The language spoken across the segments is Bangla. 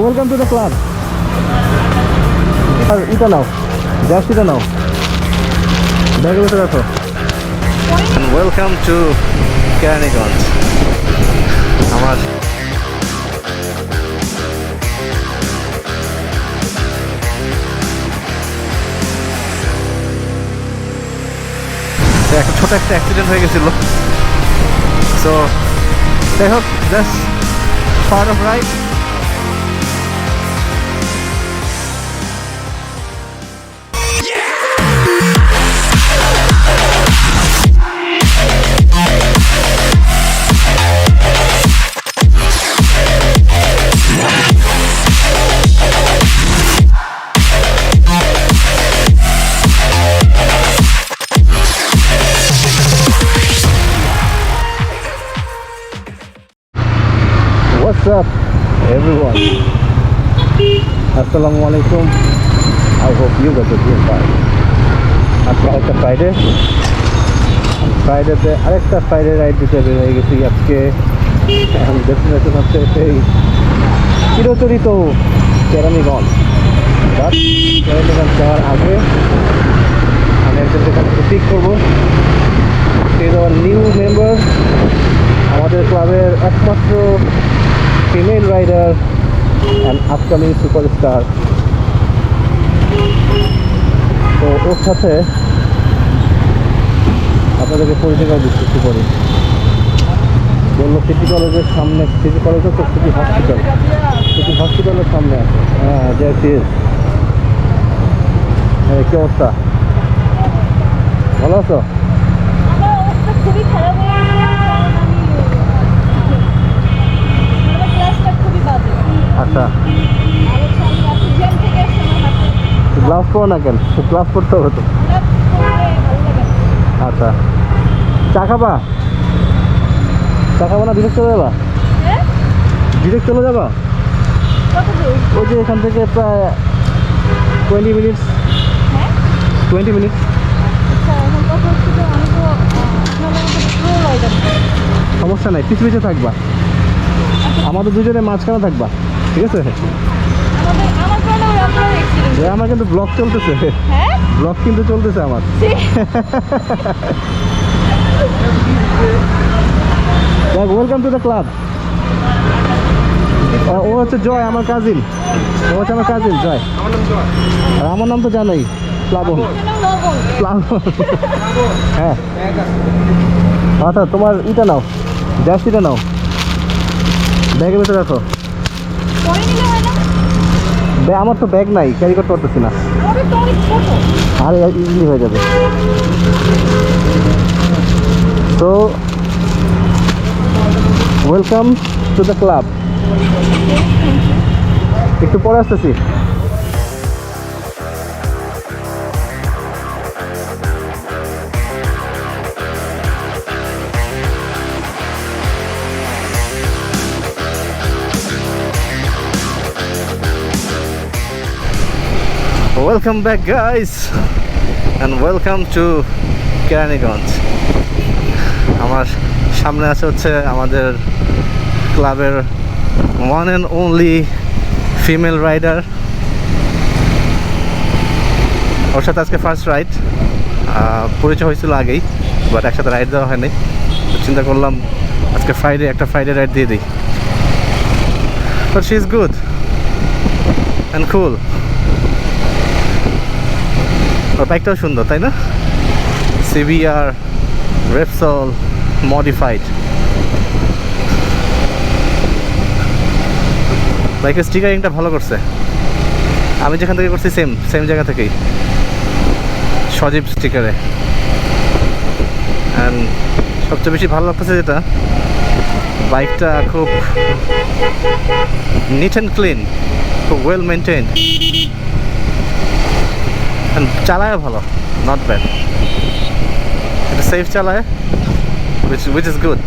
Welcome to the club. আর এটা নাও, জার্সিটা নাও, ব্যাগের ভিতরে রাখো। Welcome to Keraniganj. আমার একটা ছোট একটা অ্যাক্সিডেন্ট হয়ে গেছিল, সো যাই হোক, just part of ride. What's up everyone? Assalamu alaikum. I hope you guys are doing fine. আজকে একটা ফ্রাইডেতে আরেকটা ফ্রাইডে রাইড দিতে বের হয়ে গেছি আজকে। ডেস্টিনেশন হচ্ছে সেই চিরচরিত কেরানীগঞ্জ। বাট কেরানীগঞ্জ যাওয়ার আগে আমি একজনকে পিক করবো। সে নিউ মেম্বার, আমাদের ক্লাবের একমাত্র female rider and upcoming superstar. তো ওর সাথে আপনাদেরকে পরিচয় দিচ্ছি একটু পরে। বললো সিটি কলেজের সামনে, সিটি কলেজ তো সিটি হসপিটালের সামনে আছে। হ্যাঁ, যে কি অবস্থা? ভালো আছো? খুবই খারাপ। আচ্ছা, গ্লাভস পরো না কেন? গ্লাভস পরতে হবে তো। আচ্ছা, চা খাবা? চা খাবা না ডিরেক্ট চলে যাবা? ডিরেক্ট চলে যাবা? ওই যে এখান থেকে প্রায় 20 মিনিটস। 20 মিনিটস। সমস্যা নাই, পিছু পিছু থাকবা, আমাদের দুজনে মাঝখানে থাকবা, ঠিক আছে? আমার কিন্তু ব্লগ চলতেছে, ব্লগ কিন্তু চলতেছে আমার। Welcome to the club. ও হচ্ছে জয়, আমার কাজিন। ও হচ্ছে আমার কাজিন জয়। আর আমার নাম তো জানাই, প্লাবন। প্লাবন, হ্যাঁ। আচ্ছা, তোমার ইটা নাও, জার্সিটা নাও, ব্যাগের ভিতরে রাখো। আমার তো ব্যাগ নাই, ক্যারি করতে পারতেছি না। আরে ইজিলি হয়ে যাবে। তো ওয়েলকাম টু দ্য ক্লাব। একটু পরে আসতেছি। Welcome back guys and welcome to Keranigonj. আমার সামনে আছে হচ্ছে আমাদের ক্লাবের one and only female rider। ওর সাথে আজকে ফার্স্ট রাইড, পরিচয় হয়েছিল আগেই, বাট একসাথে রাইড দেওয়া হয়নি। তো চিন্তা করলাম আজকে একটা ফ্রাইডে রাইড দিয়ে দিই। But she is good and cool. ওর বাইকটাও সুন্দর, তাই না? CBR Repsol modified. বাইকের স্টিকারিংটা ভালো করছে। আমি যেখান থেকে করছি সেম জায়গা থেকেই, সজীব স্টিকারে। অ্যান্ড সবচেয়ে বেশি ভালো লাগতেছে যেটা, বাইকটা খুব নিট অ্যান্ড ক্লিন, খুব ওয়েল মেনটেন্ড। চালায় ভালো, নট ব্যাড। এটা সেফ চালায়, which is good.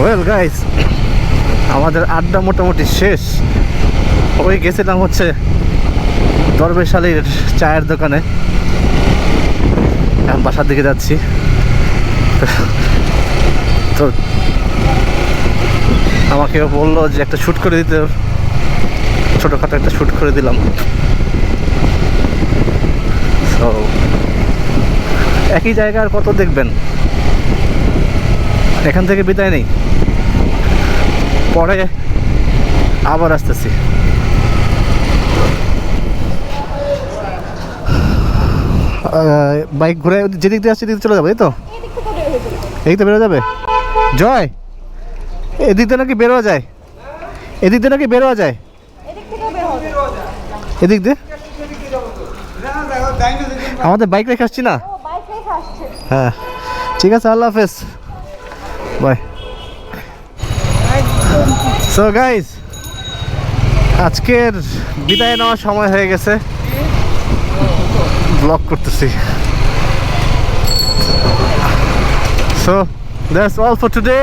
Well guys, আমাদের আড্ডা মোটামুটি শেষ। ওই গেছিলাম হচ্ছে দরবেশ আলীর চায়ের দোকানে, এখন বাসার দিকে যাচ্ছি। তো আমাকে বললো যে একটা শ্যুট করে দিতে, ছোটোখাটো একটা শ্যুট করে দিলাম। তো একই জায়গা আর কত দেখবেন, এখান থেকে বিদায় নেই, পরে আবার আসতেছি। বাইক ঘুরে যেদিক দিয়ে আসছে এদিকে চলে যাবে, এই তো এই তো বেরো যাবে। জয়, এদিক দিয়ে নাকি বেরোয়া যায়, এদিক দিয়ে নাকি বেরোয়া যায়, এদিক দিয়ে আমাদের বাইক রেখে আসছি না। হ্যাঁ ঠিক আছে, আল্লাহ হাফেজ, বাই। সো গাইস, আজকের বিদায় নেওয়ার সময় হয়ে গেছে, ব্লগ করতেছি। So that's all for today.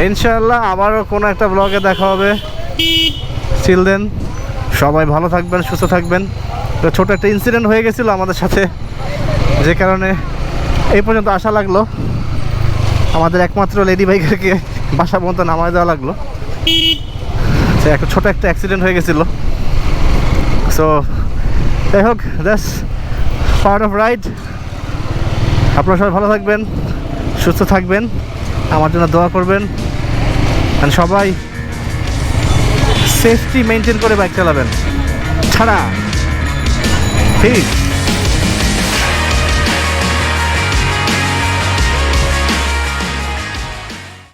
ইনশাআল্লাহ আবারও কোনো একটা ব্লগে দেখা হবে। টিল দেন সবাই ভালো থাকবেন, সুস্থ থাকবেন। তো ছোট একটা ইনসিডেন্ট হয়ে গেছিলো আমাদের সাথে, যে কারণে এই পর্যন্ত আসা লাগলো। আমাদের একমাত্র লেডি বাইকারকে বাসা পর্যন্ত নামায় দেওয়া লাগলো। সে একটা ছোট একটা অ্যাক্সিডেন্ট হয়ে গেছিলো। সো যাই হোক, দ্যাটস পার্ট অফ রাইড। আপনারা সবাই ভালো থাকবেন, সুস্থ থাকবেন, আমার জন্য দোয়া করবেন, আর সবাই সেফটি মেনটেন করে বাইক চালাবেন। ছাড়া ঠিক।